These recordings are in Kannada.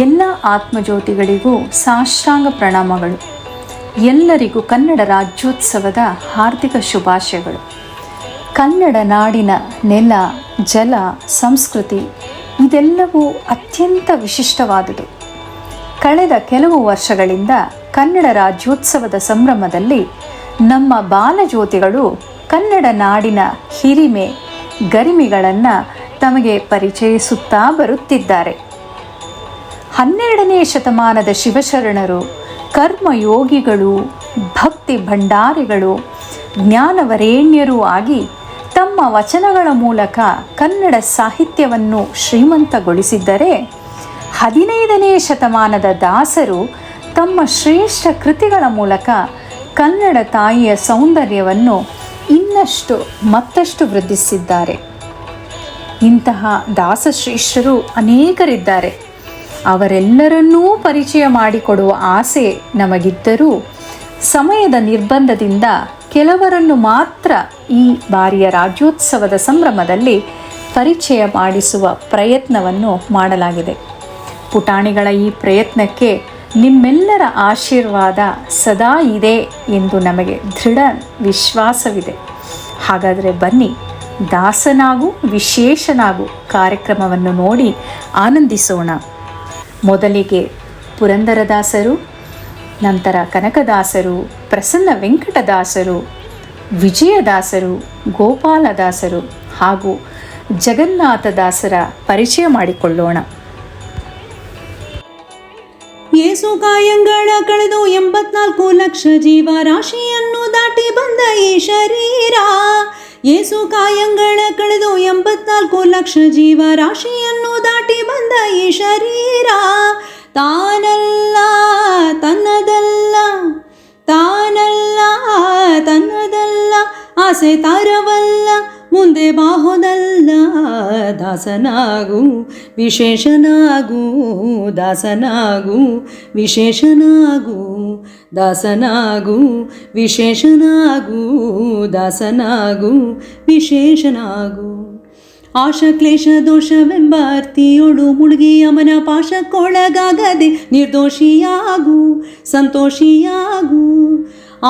ಎಲ್ಲ ಆತ್ಮಜ್ಯೋತಿಗಳಿಗೂ ಸಾಷ್ಟಾಂಗ ಪ್ರಣಾಮಗಳು. ಎಲ್ಲರಿಗೂ ಕನ್ನಡ ರಾಜ್ಯೋತ್ಸವದ ಹಾರ್ದಿಕ ಶುಭಾಶಯಗಳು. ಕನ್ನಡ ನಾಡಿನ ನೆಲ, ಜಲ, ಸಂಸ್ಕೃತಿ ಇದೆಲ್ಲವೂ ಅತ್ಯಂತ ವಿಶಿಷ್ಟವಾದುದು. ಕಳೆದ ಕೆಲವು ವರ್ಷಗಳಿಂದ ಕನ್ನಡ ರಾಜ್ಯೋತ್ಸವದ ಸಂಭ್ರಮದಲ್ಲಿ ನಮ್ಮ ಬಾಲಜ್ಯೋತಿಗಳು ಕನ್ನಡ ನಾಡಿನ ಹಿರಿಮೆ, ಗರಿಮೆಗಳನ್ನು ತಮಗೆ ಪರಿಚಯಿಸುತ್ತಾ ಬರುತ್ತಿದ್ದಾರೆ. 12ನೇ ಶತಮಾನದ ಶಿವಶರಣರು, ಕರ್ಮಯೋಗಿಗಳು, ಭಕ್ತಿ ಭಂಡಾರಿಗಳು, ಜ್ಞಾನವರೇಣ್ಯರೂ ಆಗಿ ತಮ್ಮ ವಚನಗಳ ಮೂಲಕ ಕನ್ನಡ ಸಾಹಿತ್ಯವನ್ನು ಶ್ರೀಮಂತಗೊಳಿಸಿದ್ದರೆ, 15ನೇ ಶತಮಾನದ ದಾಸರು ತಮ್ಮ ಶ್ರೇಷ್ಠ ಕೃತಿಗಳ ಮೂಲಕ ಕನ್ನಡ ತಾಯಿಯ ಸೌಂದರ್ಯವನ್ನು ಮತ್ತಷ್ಟು ವೃದ್ಧಿಸಿದ್ದಾರೆ. ಇಂತಹ ದಾಸಶ್ರೇಷ್ಠರು ಅನೇಕರಿದ್ದಾರೆ. ಅವರೆಲ್ಲರನ್ನೂ ಪರಿಚಯ ಮಾಡಿಕೊಡುವ ಆಸೆ ನಮಗಿದ್ದರೂ ಸಮಯದ ನಿರ್ಬಂಧದಿಂದ ಕೆಲವರನ್ನು ಮಾತ್ರ ಈ ಬಾರಿಯ ರಾಜ್ಯೋತ್ಸವದ ಸಂಭ್ರಮದಲ್ಲಿ ಪರಿಚಯ ಮಾಡಿಸುವ ಪ್ರಯತ್ನವನ್ನು ಮಾಡಲಾಗಿದೆ. ಪುಟಾಣಿಗಳ ಈ ಪ್ರಯತ್ನಕ್ಕೆ ನಿಮ್ಮೆಲ್ಲರ ಆಶೀರ್ವಾದ ಸದಾ ಇದೆ ಎಂದು ನಮಗೆ ದೃಢ ವಿಶ್ವಾಸವಿದೆ. ಹಾಗಾದರೆ ಬನ್ನಿ, ದಾಸನಾಗು ವಿಶೇಷನಾಗು ಕಾರ್ಯಕ್ರಮವನ್ನು ನೋಡಿ ಆನಂದಿಸೋಣ. ಮೊದಲಿಗೆ ಪುರಂದರದಾಸರು, ನಂತರ ಕನಕದಾಸರು, ಪ್ರಸನ್ನ ವೆಂಕಟದಾಸರು, ವಿಜಯದಾಸರು, ಗೋಪಾಲದಾಸರು ಹಾಗೂ ಜಗನ್ನಾಥದಾಸರ ಪರಿಚಯ ಮಾಡಿಕೊಳ್ಳೋಣ. ಏಸು ಕಾಯಂಗಳ ಕಳೆದು 84 ಲಕ್ಷ ಜೀವರಾಶಿಯನ್ನು ದಾಟಿ ಬಂದ ಈ ಶರೀರ. ಏಸು ಕಾಯಂಗಳ ಕಳೆದು 84 ಲಕ್ಷ ಜೀವರಾಶಿಯನ್ನು ದಾಟಿ ಬಂದ ಈ ಶರೀರ. ತಾನಲ್ಲ ತನ್ನದಲ್ಲ, ತಾನಲ್ಲ ತನ್ನದಲ್ಲ, ಆಸೆ ತಾರವಲ್ಲ, ಮುಂದೆ ಬಾಹೋದಲ್ಲ. ದಾಸನಾಗು ವಿಶೇಷನಾಗು, ದಾಸನಾಗು ವಿಶೇಷನಾಗು, ದಾಸನಾಗು ವಿಶೇಷನಾಗು, ದಾಸನಾಗು ವಿಶೇಷನಾಗು. ಆಶಕ್ಲೇಶ ದೋಷವೆಂಬ ಅರ್ಥಿಯೋಳು ಮುಳುಗಿ ಯಮನ ಪಾಶಕ್ಕೊಳಗಾಗದೆ ನಿರ್ದೋಷಿಯಾಗು, ಸಂತೋಷಿಯಾಗು.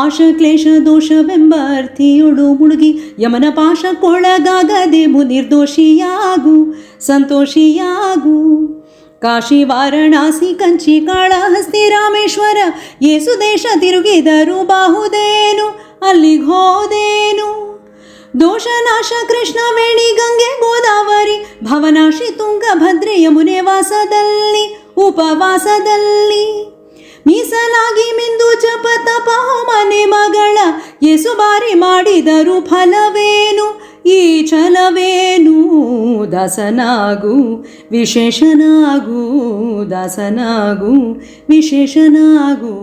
ಆಶಕ್ಲೇಶ ದೋಷವೆಂಬ ಅರ್ಥಿಯೋಳು ಮುಳುಗಿ ಯಮನ ಪಾಶಕ್ಕೊಳಗಾಗದೆ ನಿರ್ದೋಷಿಯಾಗು, ಸಂತೋಷಿಯಾಗು. ಕಾಶಿ, ವಾರಣಾಸಿ, ಕಂಚಿ, ಕಾಳಹಸ್ತಿ, ರಾಮೇಶ್ವರ ಏಸು ದೇಶ ತಿರುಗಿದರು ಬಾಹುದೇನು, ಅಲ್ಲಿಗೆ ಹೋದೇನು. ದೋಷನಾಶ ಕೃಷ್ಣ, ವೇಣಿ, ಗಂಗೆ, ಗೋದಾವರಿ, ಭವನಾಶಿ, ತುಂಗ, ಭದ್ರೆ, ಯಮುನೆ ವಾಸದಲ್ಲಿ, ಉಪವಾಸದಲ್ಲಿ ಮೀಸಲಾಗಿ ಮಿಂದು ಜಪ ತಪ ಹೋಮನೆ ಮಗಳ ಏಸು ಬಾರಿ ಮಾಡಿದರು ಫಲವೇನು, ಈ ಛಲವೇನು. ದಾಸನಾಗು ವಿಶೇಷನಾಗು, ದಾಸನಾಗು ವಿಶೇಷನಾಗು,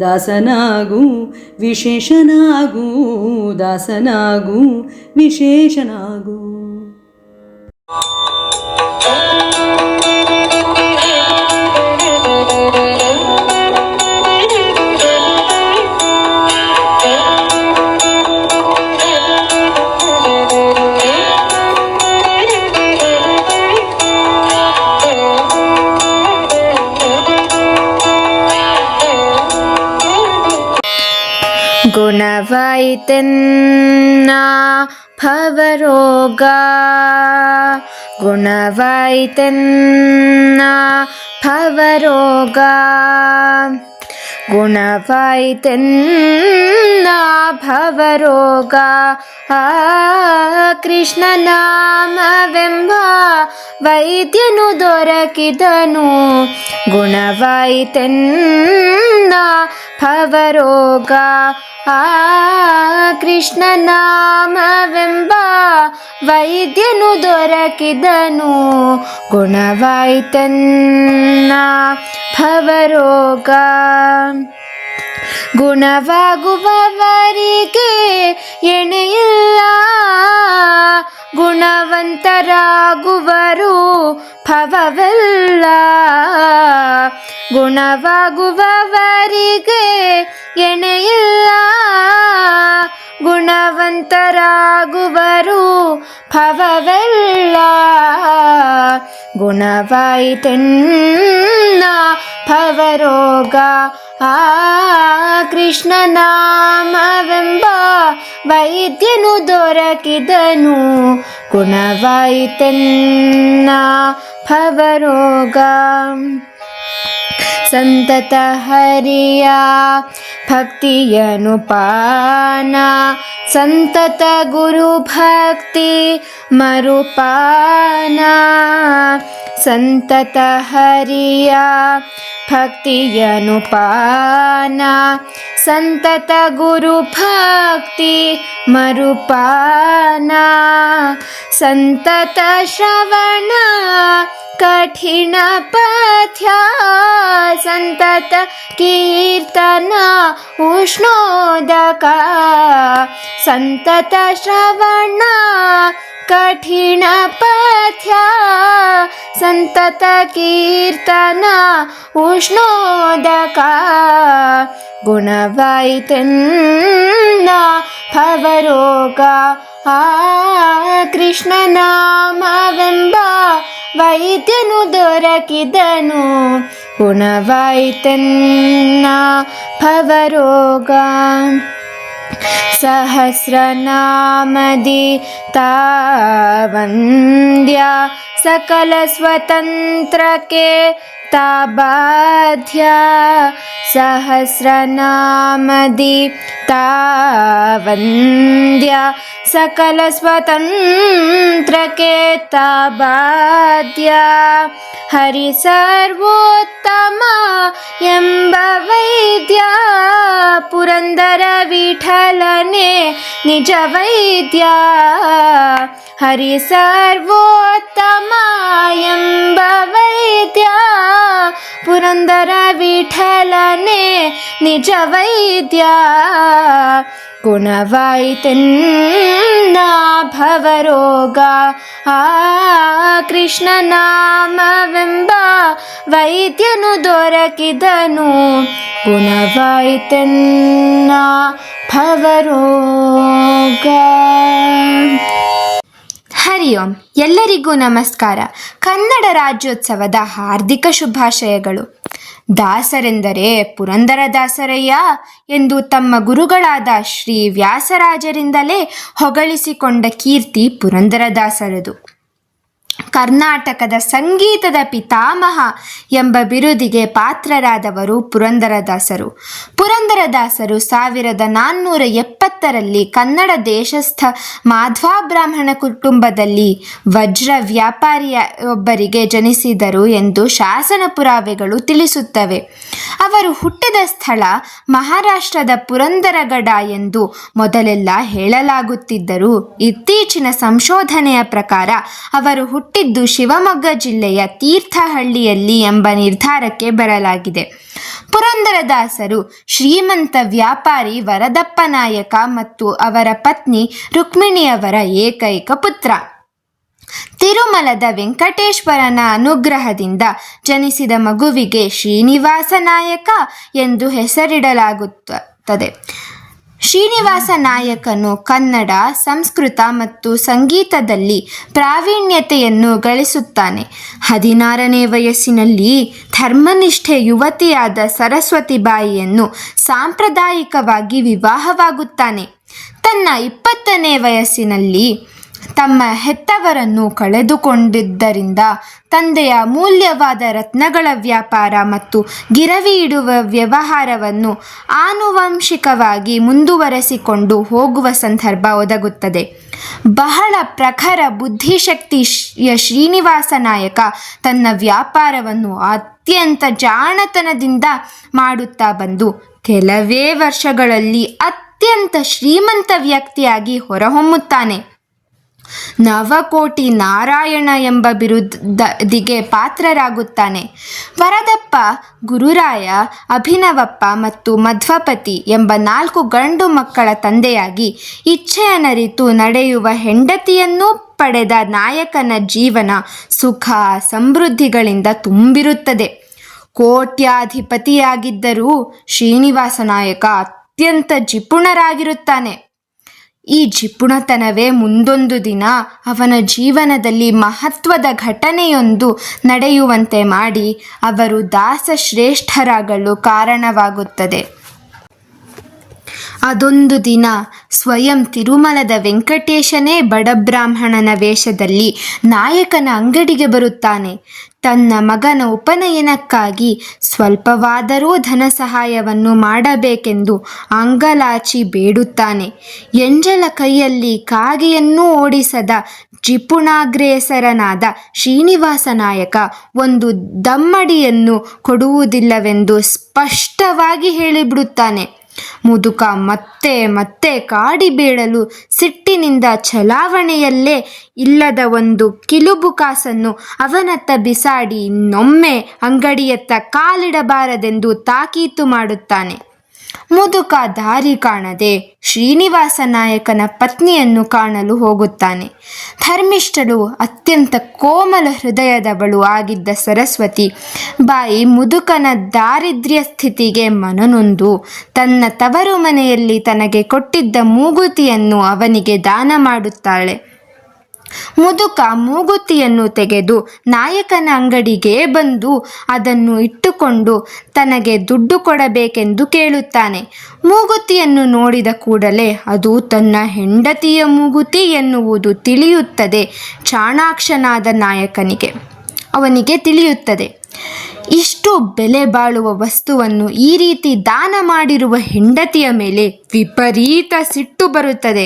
ದಾಸನಾಗು ವಿಶೇಷನಾಗು, ದಾಸನಾಗು ವಿಶೇಷನಾಗು. ಗುಣವಾಯಿತೆನ್ನ ಭವರೋಗ, ಗುಣವಾಯಿತೆನ್ನ ಭವರೋಗ, ಗುಣವಾಯಿತೆನ್ನ ಭವರೋಗ. ಕೃಷ್ಣ ನಾಮವೆಂಬ ವೈದ್ಯನು ದೊರಕಿದನು, ಗುಣವಾಯಿತೆನ್ನ ಭವರೋಗ. ಕೃಷ್ಣ ನಾಮವೆಂಬ ವೈದ್ಯನು ದೊರಕಿದನು, ಗುಣವಾಯಿತೆನ್ನ ಭವರೋಗ. ಗುಣವಾಗುವವರಿಗೆ ಎಣೆಯಿಲ್ಲ, ಗುಣವಂತರಾಗುವರು ಭವವೆಲ್ಲ. ಗುಣವಾಗುವವರಿಗೆ ಎಣೆಯಿಲ್ಲ, ಗುಣವಂತರಾಗುವರು ಭವವೆಲ್ಲ. ಗುಣವಾಯಿತೆನ್ನ ಭವರೋಗ. ಆ ಕೃಷ್ಣನಾಮವೆಂಬ ವೈದ್ಯನು ದೊರಕಿದನು, ಗುಣವಾಯಿತೆನ್ನ ಭವರೋಗ. ಸಂತತ ಹರಿಯ ಭಕ್ತಿಯನು ಪಾನ, ಸಂತತ ಗುರು ಭಕ್ತಿ ಮರುಪಾನ. ಸಂತತ ಹರಿಯ ಭಕ್ತಿಯನು ಪಾನ, ಸಂತತ ಗುರು ಭಕ್ತಿ ಮರುಪಾನ. ಸಂತತ ಶ್ರವಣ ಕಠಿಣ ಪಥ್ಯ, ಸಂತತ ಕೀರ್ತನ ಉಷ್ಣೋದಕ. ಸಂತತ ಶ್ರವಣ ಕಠಿಣ ಪಥ್ಯ, ಸಂತತ ಕೀರ್ತನ ಉಷ್ಣೋದಕ. ಗುಣವಾಯಿತೆನ್ನ ಭವರೋಗ. ಆ ಕೃಷ್ಣನಾಮವೆಂಬ ವೈದ್ಯನು ದೊರಕಿದನು, ಗುಣವಾಯಿತೆನ್ನ ಭವರೋಗ. ಸಹಸ್ರನಾಮದಿ ತಾವಂದ್ಯ, ಸಕಲ ಸ್ವತಂತ್ರಕ್ಕೆ ತಾಬಾಧ್ಯ. ಸಹಸ್ರನಾಮದಿ ತಾವಂದ್ಯ, ಸಕಲ ಸ್ವತಂತ್ರಕ್ಕೆ ತಾಬಾಧ್ಯ. ಹರಿ ಸರ್ವೋತ್ತಮ ಎಂಬ ವೈದ್ಯ, ಪುರಂದರ ವಿಠಲನೆ ನಿಜ ವೈದ್ಯ. ಹರಿ ಸರ್ವೋತ್ತಮ ಎಂಬ ವೈದ್ಯ, ಪುರಂದರ ವಿಠಲನೆ ನಿಜ ವೈದ್ಯ. ಗುಣವಾಯಿತೆನ್ನ ಭವರೋಗ. ಆ ಕೃಷ್ಣನಾಮವೆಂಬ ವೈದ್ಯನು ದೊರಕಿದನು, ಗುಣವಾಯಿತೆನ್ನ ಭವರೋಗ. ಹರಿ ಓಂ. ಎಲ್ಲರಿಗೂ ನಮಸ್ಕಾರ. ಕನ್ನಡ ರಾಜ್ಯೋತ್ಸವದ ಹಾರ್ದಿಕ ಶುಭಾಶಯಗಳು. ದಾಸರೆಂದರೆ ಪುರಂದರದಾಸರಯ್ಯ ಎಂದು ತಮ್ಮ ಗುರುಗಳಾದ ಶ್ರೀ ವ್ಯಾಸರಾಜರಿಂದಲೇ ಹೊಗಳಿಸಿಕೊಂಡ ಕೀರ್ತಿ ಪುರಂದರದಾಸರದು. ಕರ್ನಾಟಕದ ಸಂಗೀತದ ಪಿತಾಮಹ ಎಂಬ ಬಿರುದಿಗೆ ಪಾತ್ರರಾದವರು ಪುರಂದರದಾಸರು. ಪುರಂದರದಾಸರು 1470ರಲ್ಲಿ ಕನ್ನಡ ದೇಶಸ್ಥ ಮಾಧ್ವ ಬ್ರಾಹ್ಮಣ ಕುಟುಂಬದಲ್ಲಿ ವಜ್ರ ವ್ಯಾಪಾರಿಯೊಬ್ಬರಿಗೆ ಜನಿಸಿದರು ಎಂದು ಶಾಸನ ಪುರಾವೆಗಳು ತಿಳಿಸುತ್ತವೆ. ಅವರು ಹುಟ್ಟಿದ ಸ್ಥಳ ಮಹಾರಾಷ್ಟ್ರದ ಪುರಂದರಗಡ ಎಂದು ಮೊದಲೆಲ್ಲ ಹೇಳಲಾಗುತ್ತಿದ್ದರೂ ಇತ್ತೀಚಿನ ಸಂಶೋಧನೆಯ ಪ್ರಕಾರ ಅವರು ಹುಟ್ಟಿದ್ದು ಶಿವಮೊಗ್ಗ ಜಿಲ್ಲೆಯ ತೀರ್ಥಹಳ್ಳಿಯಲ್ಲಿ ಎಂಬ ನಿರ್ಧಾರಕ್ಕೆ ಬರಲಾಗಿದೆ. ಪುರಂದರದಾಸರು ಶ್ರೀಮಂತ ವ್ಯಾಪಾರಿ ವರದಪ್ಪ ನಾಯಕ ಮತ್ತು ಅವರ ಪತ್ನಿ ರುಕ್ಮಿಣಿಯವರ ಏಕೈಕ ಪುತ್ರ. ತಿರುಮಲದ ವೆಂಕಟೇಶ್ವರನ ಅನುಗ್ರಹದಿಂದ ಜನಿಸಿದ ಮಗುವಿಗೆ ಶ್ರೀನಿವಾಸ ನಾಯಕ ಎಂದು ಹೆಸರಿಡಲಾಗುತ್ತದೆ. ಶ್ರೀನಿವಾಸ ನಾಯಕನು ಕನ್ನಡ, ಸಂಸ್ಕೃತ ಮತ್ತು ಸಂಗೀತದಲ್ಲಿ ಪ್ರಾವೀಣ್ಯತೆಯನ್ನು ಗಳಿಸುತ್ತಾನೆ. 16ನೇ ವಯಸ್ಸಿನಲ್ಲಿ ಧರ್ಮನಿಷ್ಠೆ ಯುವತಿಯಾದ ಸರಸ್ವತಿಬಾಯಿಯನ್ನು ಸಾಂಪ್ರದಾಯಿಕವಾಗಿ ವಿವಾಹವಾಗುತ್ತಾನೆ. ತನ್ನ 20ನೇ ವಯಸ್ಸಿನಲ್ಲಿ ತಮ್ಮ ಹೆತ್ತವರನ್ನು ಕಳೆದುಕೊಂಡಿದ್ದರಿಂದ ತಂದೆಯ ಅಮೂಲ್ಯವಾದ ರತ್ನಗಳ ವ್ಯಾಪಾರ ಮತ್ತು ಗಿರವಿ ಇಡುವ ವ್ಯವಹಾರವನ್ನು ಆನುವಂಶಿಕವಾಗಿ ಮುಂದುವರೆಸಿಕೊಂಡು ಹೋಗುವ ಸಂದರ್ಭ ಒದಗುತ್ತದೆ. ಬಹಳ ಪ್ರಖರ ಬುದ್ಧಿಶಕ್ತಿಯ ಶ್ರೀನಿವಾಸ ನಾಯಕ ತನ್ನ ವ್ಯಾಪಾರವನ್ನು ಅತ್ಯಂತ ಜಾಣತನದಿಂದ ಮಾಡುತ್ತಾ ಬಂದು ಕೆಲವೇ ವರ್ಷಗಳಲ್ಲಿ ಅತ್ಯಂತ ಶ್ರೀಮಂತ ವ್ಯಕ್ತಿಯಾಗಿ ಹೊರಹೊಮ್ಮುತ್ತಾನೆ. ನವಕೋಟಿ ನಾರಾಯಣ ಎಂಬ ಬಿರುದಿಗೆ ಪಾತ್ರರಾಗುತ್ತಾನೆ. ವರದಪ್ಪ, ಗುರುರಾಯ, ಅಭಿನವಪ್ಪ ಮತ್ತು ಮಧ್ವಪತಿ ಎಂಬ 4 ಗಂಡು ಮಕ್ಕಳ ತಂದೆಯಾಗಿ ಇಚ್ಛೆಯನರಿತು ನಡೆಯುವ ಹೆಂಡತಿಯನ್ನೂ ಪಡೆದ ನಾಯಕನ ಜೀವನ ಸುಖ ಸಮೃದ್ಧಿಗಳಿಂದ ತುಂಬಿರುತ್ತದೆ. ಕೋಟ್ಯಾಧಿಪತಿಯಾಗಿದ್ದರೂ ಶ್ರೀನಿವಾಸ ನಾಯಕ ಅತ್ಯಂತ ಜಿಪುಣರಾಗಿರುತ್ತಾನೆ. ಈ ಜಿಪುಣತನವೇ ಮುಂದೊಂದು ದಿನ ಅವನ ಜೀವನದಲ್ಲಿ ಮಹತ್ವದ ಘಟನೆಯೊಂದು ನಡೆಯುವಂತೆ ಮಾಡಿ ಅವರು ದಾಸಶ್ರೇಷ್ಠರಾಗಲು ಕಾರಣವಾಗುತ್ತದೆ. ಅದೊಂದು ದಿನ ಸ್ವಯಂ ತಿರುಮಲದ ವೆಂಕಟೇಶನೇ ಬಡಬ್ರಾಹ್ಮಣನ ವೇಷದಲ್ಲಿ ನಾಯಕನ ಅಂಗಡಿಗೆ ಬರುತ್ತಾನೆ. ತನ್ನ ಮಗನ ಉಪನಯನಕ್ಕಾಗಿ ಸ್ವಲ್ಪವಾದರೂ ಧನ ಸಹಾಯವನ್ನು ಮಾಡಬೇಕೆಂದು ಅಂಗಲಾಚಿ ಬೇಡುತ್ತಾನೆ. ಎಂಜಲ ಕೈಯಲ್ಲಿ ಕಾಗೆಯನ್ನೂ ಓಡಿಸದ ಜಿಪುಣಾಗ್ರೇಸರನಾದ ಶ್ರೀನಿವಾಸ ನಾಯಕ ಒಂದು ದಮ್ಮಡಿಯನ್ನು ಕೊಡುವುದಿಲ್ಲವೆಂದು ಸ್ಪಷ್ಟವಾಗಿ ಹೇಳಿಬಿಡುತ್ತಾನೆ. ಮುದುಕ ಮತ್ತೆ ಮತ್ತೆ ಕಾಡಿ ಬೇಡಲು ಸಿಟ್ಟಿನಿಂದ ಚಲಾವಣೆಯಲ್ಲೇ ಇಲ್ಲದ ಒಂದು ಕಿಲುಬು ಕಾಸನ್ನು ಅವನತ್ತ ಬಿಸಾಡಿ ಇನ್ನೊಮ್ಮೆ ಅಂಗಡಿಯತ್ತ ಕಾಲಿಡಬಾರದೆಂದು ತಾಕೀತು ಮಾಡುತ್ತಾನೆ. ಮುದುಕ ದಾರಿ ಕಾಣದೆ ಶ್ರೀನಿವಾಸ ನಾಯಕನ ಪತ್ನಿಯನ್ನು ಕಾಣಲು ಹೋಗುತ್ತಾನೆ. ಧರ್ಮಿಷ್ಠಳು, ಅತ್ಯಂತ ಕೋಮಲ ಹೃದಯದವಳು ಆಗಿದ್ದ ಸರಸ್ವತಿ ಬಾಯಿ ಮುದುಕನ ದಾರಿದ್ರ್ಯ ಸ್ಥಿತಿಗೆ ಮನನೊಂದು ತನ್ನ ತವರು ಮನೆಯಲ್ಲಿ ತನಗೆ ಕೊಟ್ಟಿದ್ದ ಮೂಗುತಿಯನ್ನು ಅವನಿಗೆ ದಾನ ಮಾಡುತ್ತಾಳೆ. ಮುದುಕ ಮೂಗುತಿಯನ್ನು ತೆಗೆದು ನಾಯಕನ ಅಂಗಡಿಗೆ ಬಂದು ಅದನ್ನು ಇಟ್ಟುಕೊಂಡು ತನಗೆ ದುಡ್ಡು ಕೊಡಬೇಕೆಂದು ಕೇಳುತ್ತಾನೆ. ಮೂಗುತಿಯನ್ನು ನೋಡಿದ ಕೂಡಲೇ ಅದು ತನ್ನ ಹೆಂಡತಿಯ ಮೂಗುತಿ ಎನ್ನುವುದು ತಿಳಿಯುತ್ತದೆ. ಚಾಣಾಕ್ಷನಾದ ನಾಯಕನಿಗೆ ಅವನಿಗೆ ತಿಳಿಯುತ್ತದೆ. ಇಷ್ಟು ಬೆಲೆ ಬಾಳುವ ವಸ್ತುವನ್ನು ಈ ರೀತಿ ದಾನ ಮಾಡಿರುವ ಹೆಂಡತಿಯ ಮೇಲೆ ವಿಪರೀತ ಸಿಟ್ಟು ಬರುತ್ತದೆ.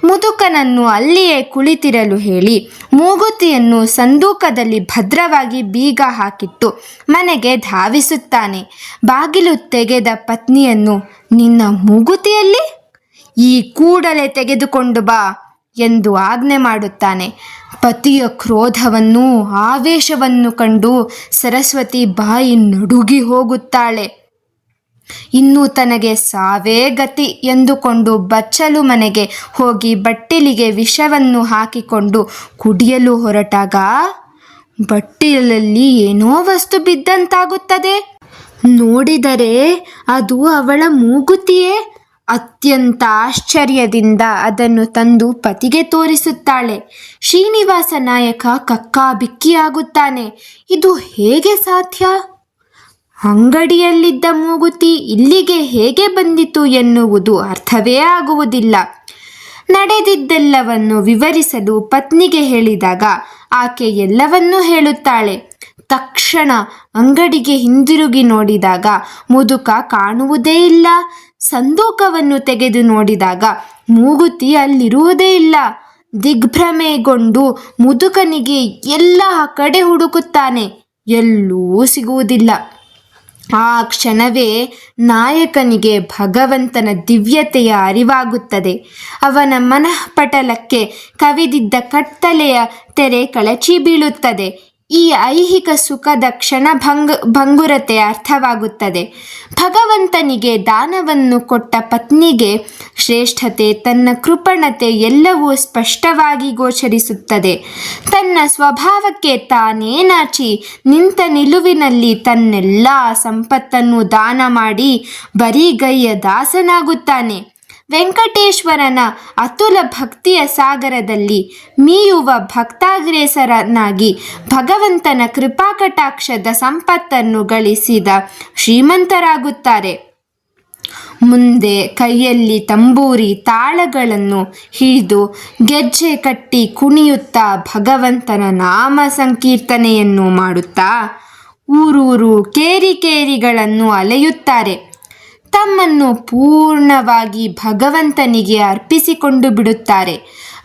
ಮುದುಕನನ್ನು ಅಲ್ಲಿಯೇ ಕುಳಿತಿರಲು ಹೇಳಿ ಮೂಗುತಿಯನ್ನು ಸಂದೂಕದಲ್ಲಿ ಭದ್ರವಾಗಿ ಬೀಗ ಹಾಕಿಟ್ಟು ಮನೆಗೆ ಧಾವಿಸುತ್ತಾನೆ. ಬಾಗಿಲು ತೆಗೆದ ಪತ್ನಿಯನ್ನು, ನಿನ್ನ ಮೂಗುತಿಯಲ್ಲಿ? ಈ ಕೂಡಲೇ ತೆಗೆದುಕೊಂಡು ಬಾ ಎಂದು ಆಜ್ಞೆ ಮಾಡುತ್ತಾನೆ. ಪತಿಯ ಕ್ರೋಧವನ್ನು ಆವೇಶವನ್ನು ಕಂಡು ಸರಸ್ವತಿ ಬಾಯಿ ನಡುಗಿ ಹೋಗುತ್ತಾಳೆ. ಇನ್ನು ತನಗೆ ಸಾವೇ ಗತಿ ಎಂದುಕೊಂಡು ಬಚ್ಚಲು ಮನೆಗೆ ಹೋಗಿ ಬಟ್ಟಿಲಿಗೆ ವಿಷವನ್ನು ಹಾಕಿಕೊಂಡು ಕುಡಿಯಲು ಹೊರಟಾಗ ಬಟ್ಟಿಲಲ್ಲಿ ಏನೋ ವಸ್ತು ಬಿದ್ದಂತಾಗುತ್ತದೆ. ನೋಡಿದರೆ ಅದು ಅವಳ ಮೂಗುತಿಯೇ. ಅತ್ಯಂತ ಆಶ್ಚರ್ಯದಿಂದ ಅದನ್ನು ತಂದು ಪತಿಗೆ ತೋರಿಸುತ್ತಾಳೆ. ಶ್ರೀನಿವಾಸ ನಾಯಕ ಕಕ್ಕಾಬಿಕ್ಕಿಯಾಗುತ್ತಾನೆ. ಇದು ಹೇಗೆ ಸಾಧ್ಯ? ಅಂಗಡಿಯಲ್ಲಿದ್ದ ಮೂಗುತಿ ಇಲ್ಲಿಗೆ ಹೇಗೆ ಬಂದಿತು ಎನ್ನುವುದು ಅರ್ಥವೇ ಆಗುವುದಿಲ್ಲ. ನಡೆದಿದ್ದೆಲ್ಲವನ್ನು ವಿವರಿಸಲು ಪತ್ನಿಗೆ ಹೇಳಿದಾಗ ಆಕೆ ಎಲ್ಲವನ್ನೂ ಹೇಳುತ್ತಾಳೆ. ತಕ್ಷಣ ಅಂಗಡಿಗೆ ಹಿಂದಿರುಗಿ ನೋಡಿದಾಗ ಮುದುಕ ಕಾಣುವುದೇ ಇಲ್ಲ. ಸಂದೂಕವನ್ನು ತೆಗೆದು ನೋಡಿದಾಗ ಮೂಗುತಿ ಅಲ್ಲಿರುವುದೇ ಇಲ್ಲ. ದಿಗ್ಭ್ರಮೆಗೊಂಡು ಮುದುಕನಿಗೆ ಎಲ್ಲ ಕಡೆ ಹುಡುಕುತ್ತಾನೆ, ಎಲ್ಲೂ ಸಿಗುವುದಿಲ್ಲ. ಆ ಕ್ಷಣವೇ ನಾಯಕನಿಗೆ ಭಗವಂತನ ದಿವ್ಯತೆಯ ಅರಿವಾಗುತ್ತದೆ. ಅವನ ಮನಃಪಟಲಕ್ಕೆ ಕವಿದಿದ್ದ ಕತ್ತಲೆಯ ತೆರೆ ಕಳಚಿ ಬೀಳುತ್ತದೆ. ಈ ಐಹಿಕ ಸುಖದ ಭಂಗುರತೆ ಅರ್ಥವಾಗುತ್ತದೆ. ಭಗವಂತನಿಗೆ ದಾನವನ್ನು ಕೊಟ್ಟ ಪತ್ನಿಗೆ ಶ್ರೇಷ್ಠತೆ, ತನ್ನ ಕೃಪಣತೆ ಎಲ್ಲವೂ ಸ್ಪಷ್ಟವಾಗಿ ಗೋಚರಿಸುತ್ತದೆ. ತನ್ನ ಸ್ವಭಾವಕ್ಕೆ ತಾನೇ ನಾಚಿ ನಿಂತ ನಿಲುವಿನಲ್ಲಿ ತನ್ನೆಲ್ಲ ಸಂಪತ್ತನ್ನು ದಾನ ಮಾಡಿ ಬರಿಗೈಯ ದಾಸನಾಗುತ್ತಾನೆ. ವೆಂಕಟೇಶ್ವರನ ಅತುಲ ಭಕ್ತಿಯ ಸಾಗರದಲ್ಲಿ ಮೀಯುವ ಭಕ್ತಾಗ್ರೇಸರನಾಗಿ ಭಗವಂತನ ಕೃಪಾಕಟಾಕ್ಷದ ಸಂಪತ್ತನ್ನು ಗಳಿಸಿದ ಶ್ರೀಮಂತರಾಗುತ್ತಾರೆ. ಮುಂದೆ ಕೈಯಲ್ಲಿ ತಂಬೂರಿ ತಾಳಗಳನ್ನು ಹಿಡಿದು ಗೆಜ್ಜೆ ಕಟ್ಟಿ ಕುಣಿಯುತ್ತಾ ಭಗವಂತನ ನಾಮ ಸಂಕೀರ್ತನೆಯನ್ನು ಮಾಡುತ್ತಾ ಊರೂರು ಕೇರಿಗಳನ್ನು ಅಲೆಯುತ್ತಾರೆ. ತಮ್ಮನ್ನು ಪೂರ್ಣವಾಗಿ ಭಗವಂತನಿಗೆ ಅರ್ಪಿಸಿಕೊಂಡು ಬಿಡುತ್ತಾರೆ.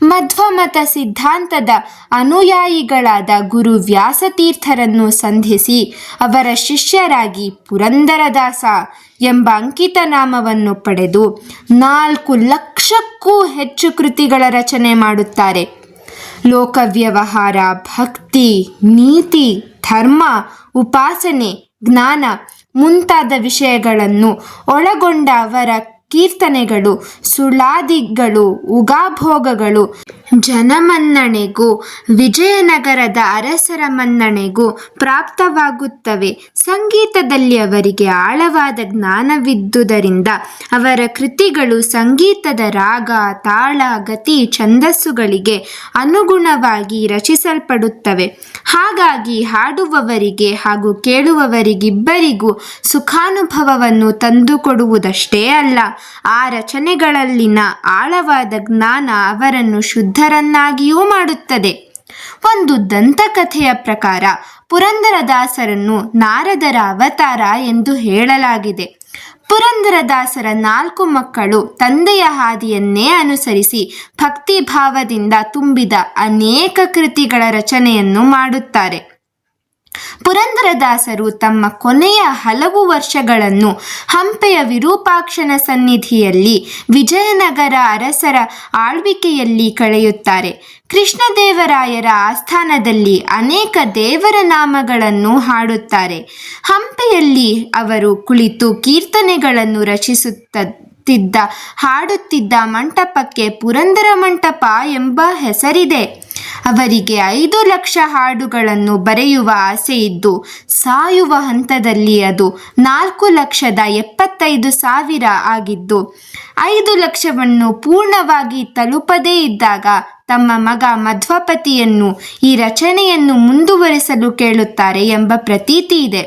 ಮಧ್ವಮತ ಸಿದ್ಧಾಂತದ ಅನುಯಾಯಿಗಳಾದ ಗುರು ವ್ಯಾಸತೀರ್ಥರನ್ನು ಸಂಧಿಸಿ ಅವರ ಶಿಷ್ಯರಾಗಿ ಪುರಂದರದಾಸ ಎಂಬ ಅಂಕಿತ ನಾಮವನ್ನು ಪಡೆದು 4 ಲಕ್ಷಕ್ಕೂ ಹೆಚ್ಚು ಕೃತಿಗಳ ರಚನೆ ಮಾಡುತ್ತಾರೆ. ಲೋಕವ್ಯವಹಾರ, ಭಕ್ತಿ, ನೀತಿ, ಧರ್ಮ, ಉಪಾಸನೆ, ಜ್ಞಾನ ಮುಂತಾದ ವಿಷಯಗಳನ್ನು ಒಳಗೊಂಡ ಅವರ ಕೀರ್ತನೆಗಳು, ಸುಳಾದಿಗಳು, ಉಗಾಭೋಗಗಳು ಜನಮನ್ನಣೆಗೂ ವಿಜಯನಗರದ ಅರಸರ ಮನ್ನಣೆಗೂ ಪ್ರಾಪ್ತವಾಗುತ್ತವೆ. ಸಂಗೀತದಲ್ಲಿ ಅವರಿಗೆ ಆಳವಾದ ಜ್ಞಾನವಿದ್ದುದರಿಂದ ಅವರ ಕೃತಿಗಳು ಸಂಗೀತದ ರಾಗ, ತಾಳ, ಗತಿ, ಛಂದಸ್ಸುಗಳಿಗೆ ಅನುಗುಣವಾಗಿ ರಚಿಸಲ್ಪಡುತ್ತವೆ. ಹಾಗಾಗಿ ಹಾಡುವವರಿಗೆ ಹಾಗೂ ಕೇಳುವವರಿಗಿಬ್ಬರಿಗೂ ಸುಖಾನುಭವವನ್ನು ತಂದುಕೊಡುವುದಷ್ಟೇ ಅಲ್ಲ, ಆ ರಚನೆಗಳಲ್ಲಿನ ಆಳವಾದ ಜ್ಞಾನ ಅವರನ್ನು ಶುದ್ಧರನ್ನಾಗಿಯೂ ಮಾಡುತ್ತದೆ. ಒಂದು ದಂತಕಥೆಯ ಪ್ರಕಾರ ಪುರಂದರದಾಸರನ್ನು ನಾರದರ ಅವತಾರ ಎಂದು ಹೇಳಲಾಗಿದೆ. ಪುರಂದರದಾಸರ 4 ಮಕ್ಕಳು ತಂದೆಯ ಹಾದಿಯನ್ನೇ ಅನುಸರಿಸಿ ಭಕ್ತಿಭಾವದಿಂದ ತುಂಬಿದ ಅನೇಕ ಕೃತಿಗಳ ರಚನೆಯನ್ನು ಮಾಡುತ್ತಾರೆ. ಪುರಂದರದಾಸರು ತಮ್ಮ ಕೊನೆಯ ಹಲವು ವರ್ಷಗಳನ್ನು ಹಂಪೆಯ ವಿರೂಪಾಕ್ಷನ ಸನ್ನಿಧಿಯಲ್ಲಿ ವಿಜಯನಗರ ಅರಸರ ಆಳ್ವಿಕೆಯಲ್ಲಿ ಕಳೆಯುತ್ತಾರೆ. ಕೃಷ್ಣದೇವರಾಯರ ಆಸ್ಥಾನದಲ್ಲಿ ಅನೇಕ ದೇವರ ನಾಮಗಳನ್ನು ಹಾಡುತ್ತಾರೆ. ಹಂಪೆಯಲ್ಲಿ ಅವರು ಕುಳಿತು ಕೀರ್ತನೆಗಳನ್ನು ಹಾಡುತ್ತಿದ್ದ ಮಂಟಪಕ್ಕೆ ಪುರಂದರ ಮಂಟಪ ಎಂಬ ಹೆಸರಿದೆ. ಅವರಿಗೆ 5 ಲಕ್ಷ ಹಾಡುಗಳನ್ನು ಬರೆಯುವ ಆಸೆ ಇದ್ದು, ಸಾಯುವ ಹಂತದಲ್ಲಿ ಅದು 4,75,000 ಆಗಿದ್ದು, 5 ಲಕ್ಷವನ್ನು ಪೂರ್ಣವಾಗಿ ತಲುಪದೇ ಇದ್ದಾಗ ತಮ್ಮ ಮಗ ಮಧ್ವಪತಿಯನ್ನು ಈ ರಚನೆಯನ್ನು ಮುಂದುವರಿಸಲು ಕೇಳುತ್ತಾರೆ ಎಂಬ ಪ್ರತೀತಿ ಇದೆ.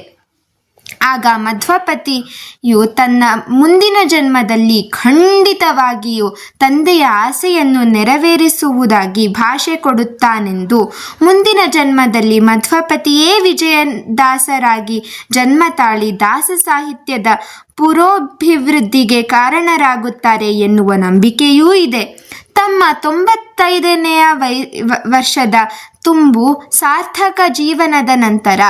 ಆಗ ಮಧ್ವಪತಿಯು ತನ್ನ ಮುಂದಿನ ಜನ್ಮದಲ್ಲಿ ಖಂಡಿತವಾಗಿಯೂ ತಂದೆಯ ಆಸೆಯನ್ನು ನೆರವೇರಿಸುವುದಾಗಿ ಭಾಷೆ ಕೊಡುತ್ತಾನೆಂದು, ಮುಂದಿನ ಜನ್ಮದಲ್ಲಿ ಮಧ್ವಪತಿಯೇ ವಿಜಯದಾಸರಾಗಿ ಜನ್ಮ ತಾಳಿ ದಾಸ ಸಾಹಿತ್ಯದ ಪುರೋಭಿವೃದ್ಧಿಗೆ ಕಾರಣರಾಗುತ್ತಾರೆ ಎನ್ನುವ ನಂಬಿಕೆಯೂ ಇದೆ. ತಮ್ಮ 95ನೇ ವರ್ಷದ ತುಂಬು ಸಾರ್ಥಕ ಜೀವನದ ನಂತರ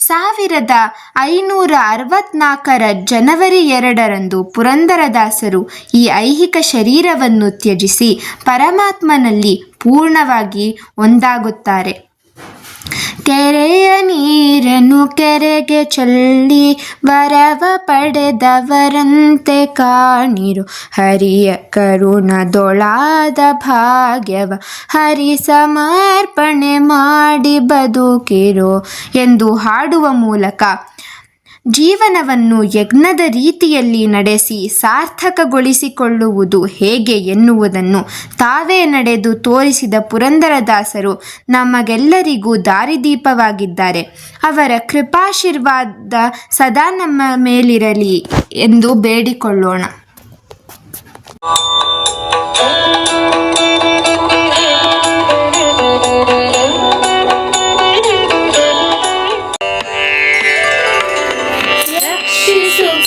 1564 ಜನವರಿ 2ರಂದು ಪುರಂದರದಾಸರು ಈ ಐಹಿಕ ಶರೀರವನ್ನು ತ್ಯಜಿಸಿ ಪರಮಾತ್ಮನಲ್ಲಿ ಪೂರ್ಣವಾಗಿ ಒಂದಾಗುತ್ತಾರೆ. ಕೆರೆಯ ನೀರನ್ನು ಕೆರೆಗೆ ಚೆಲ್ಲಿ ವರವ ಪಡೆದವರಂತೆ ಕಾಣಿರು, ಹರಿಯ ಕರುಣದೊಳಾದ ಭಾಗ್ಯವ ಹರಿ ಸಮರ್ಪಣೆ ಮಾಡಿ ಬದುಕಿರೋ ಎಂದು ಹಾಡುವ ಮೂಲಕ ಜೀವನವನ್ನು ಯಜ್ಞದ ರೀತಿಯಲ್ಲಿ ನಡೆಸಿ ಸಾರ್ಥಕಗೊಳಿಸಿಕೊಳ್ಳುವುದು ಹೇಗೆ ಎನ್ನುವುದನ್ನು ತಾವೇ ನಡೆದು ತೋರಿಸಿದ ಪುರಂದರದಾಸರು ನಮಗೆಲ್ಲರಿಗೂ ದಾರಿದೀಪವಾಗಿದ್ದಾರೆ. ಅವರ ಕೃಪಾಶೀರ್ವಾದ ಸದಾ ನಮ್ಮ ಮೇಲಿರಲಿ ಎಂದು ಬೇಡಿಕೊಳ್ಳೋಣ.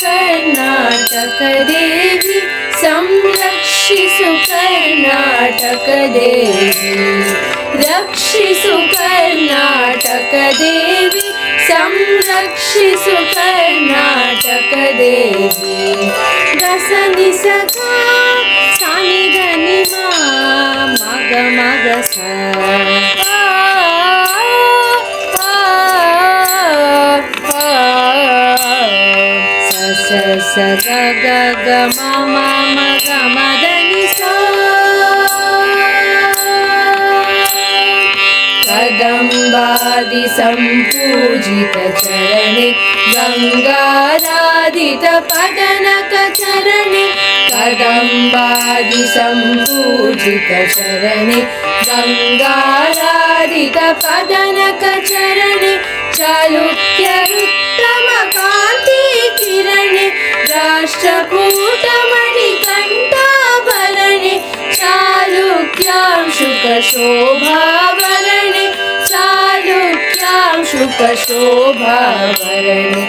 ಕರ್ನಾಟಕ ದೇವಿ ಸಂರಕ್ಷಿಸು, ಕರ್ನಾಟಕ ದೇವಿ ರಕ್ಷಿಸು, ಕರ್ನಾಟಕ ದೇವಿ ಸಂರಕ್ಷಿಸು, ಕರ್ನಾಟಕ ದೇವಿ ರಸನಿ ಸದಾ ಸಾನಿಧನಿ ಮಗ ಮಗ ಸ ಸ ಗ ಗ ಗ ಮ ಮ ಮ ಗ ಮ ದ ನಿ ಸ. ಕದಂಬಾದಿ ಸಂಪೂಜಿತ ಚರಣೆ ಗಂಗಾರಾಧಿತ ಪದನಕ ಚರಣೆ, ಕದಂಬಾದಿ ಸಂಪೂಜಿತ ಚರಣೆ ಗಂಗಾರಾಧಿತ ಪದನಕ ಚರಣೆ, ಚಾಲುಕ್ಯರುತ್ತಮ ಕಾಂತಿ ಕಿರಣೆ ರಾಷ್ಟ್ರಕೂಟ ಮಣಿಕಂಠಾಭರಣೆ, ಚಾಲುಕ್ಯಾಂಶುಕ ಶೋಭಾಭರಣೆ, ಚಾಲುಕ್ಯಾಂಶುಕ ಶೋಭಾಭರಣೆ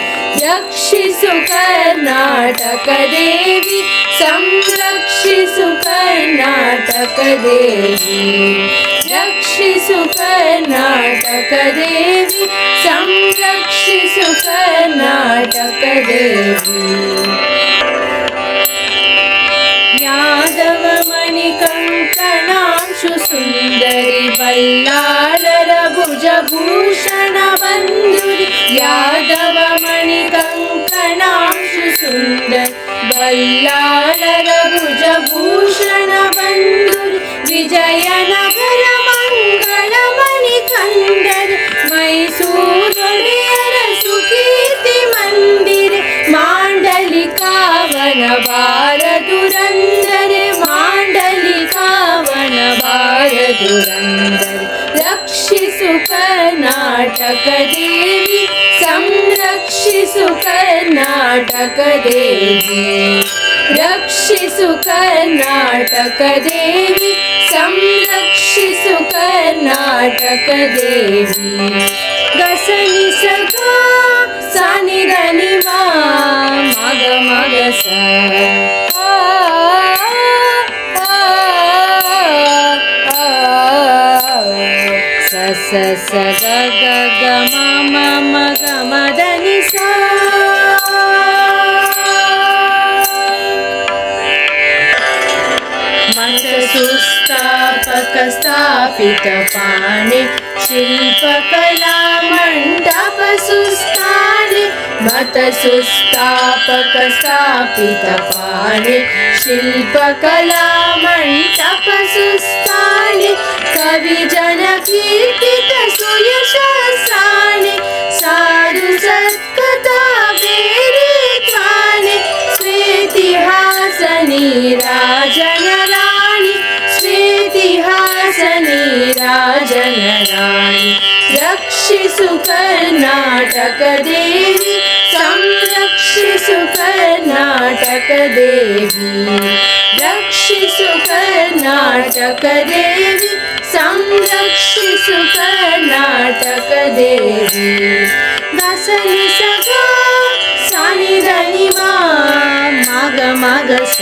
ರಕ್ಷಿಸು, ಕರ್ನಾಟಕ ದೇವಿ ಸಂರಕ್ಷಿಸು, ಕರ್ನಾಟಕ ದೇವಿ ರಕ್ಷಿಸು, ಕರ್ನಾಟಕ ದೇವಿ ಸಂರಕ್ಷಿಸು, ಕರ್ನಾಟಕ ದೇವಿ. ಯಾದವ ಮಣಿ ಕಂಕಣಾಂಶು ಸುಂದರಿ ಬಲ್ಲಾಳರ ಭುಜಭೂಷಣ ಬಂಧುರಿ, ಯಾದವ ಮಣಿ ಕಂಕಣಾಂಶು ಸುಂದರಿ ಬಲ್ಲಾಳರ ಬಾರದುರಂದರೆ ಮಾಂಡಲಿಕಾವನ ಬಾರದುರಂದರೆ ರಕ್ಷಿಸು ಕರ್ನಾಟಕ ದೇವಿ ಸಂರಕ್ಷಿಸು ಕರ್ನಾಟಕ ದೇವಿ ರಕ್ಷಿಸು ಕರ್ನಾಟಕ ದೇವಿ ಸಂರಕ್ಷಿಸು ಕರ್ನಾಟಕ ದೇವಿ ಗಸನಿ ಸಗ ಸಾನಿ ಧನಿ ಮಗ ಮಗ ಸ ಸ ಸ ಗ ಗ ಗ ಮ ಮ ಗ ಮ ಧನಿ ಸ ಮತ ಸುಸ್ಥಾಪಕ ಸ್ಥಾಪಿತ ಪಾಣೆ ಶಿಲ್ಪಕಲಾ ಮಂಟಪ ಸುಸ್ಥಾನೆ ಮತ ಸುಸ್ಥಾಪಕ ಸ್ಥಾಪಿತ ಪಾಣೆ ಶಿಲ್ಪಕಲಾ ಮಂಟಪ ಸುಸ್ಥಾನೆ ಕವಿ ಜನ ಕೀರ್ತಿತ ಸುಯಶಸ್ಸಾನೆ ಸಾಧು ಸತ್ಕಥಾ ಬೇರೆ ತ್ವಾನೆ ಶ್ವೇತಿಹಾಸನಿ ರಾಜನ ರಾಣಿ ಶ್ವೇತಿಹಾಸನಿ ರಾಜನ ರಾಣಿ ರಕ್ಷಿಸು ಕರ್ನಾಟಕ ದೇವಿ ಸಂರಕ್ಷಿಸು ಕರ್ನಾಟಕ ದೇವಿ ರಕ್ಷಿಸು ಕರ್ನಾಟಕ ದೇವಿ ಸಂರಕ್ಷಿಸು ಕರ್ನಾಟಕ ದೇವಿ ಗಸನಿ ಸಗ ಸಾನಿ ಧನಿ ಮಗ ಮಗ ಸ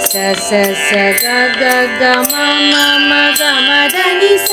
ಸ ಸ ಸ ಗ ಗ ಗ ಮ ಮ ಗ ಮ ಧನಿ ಸ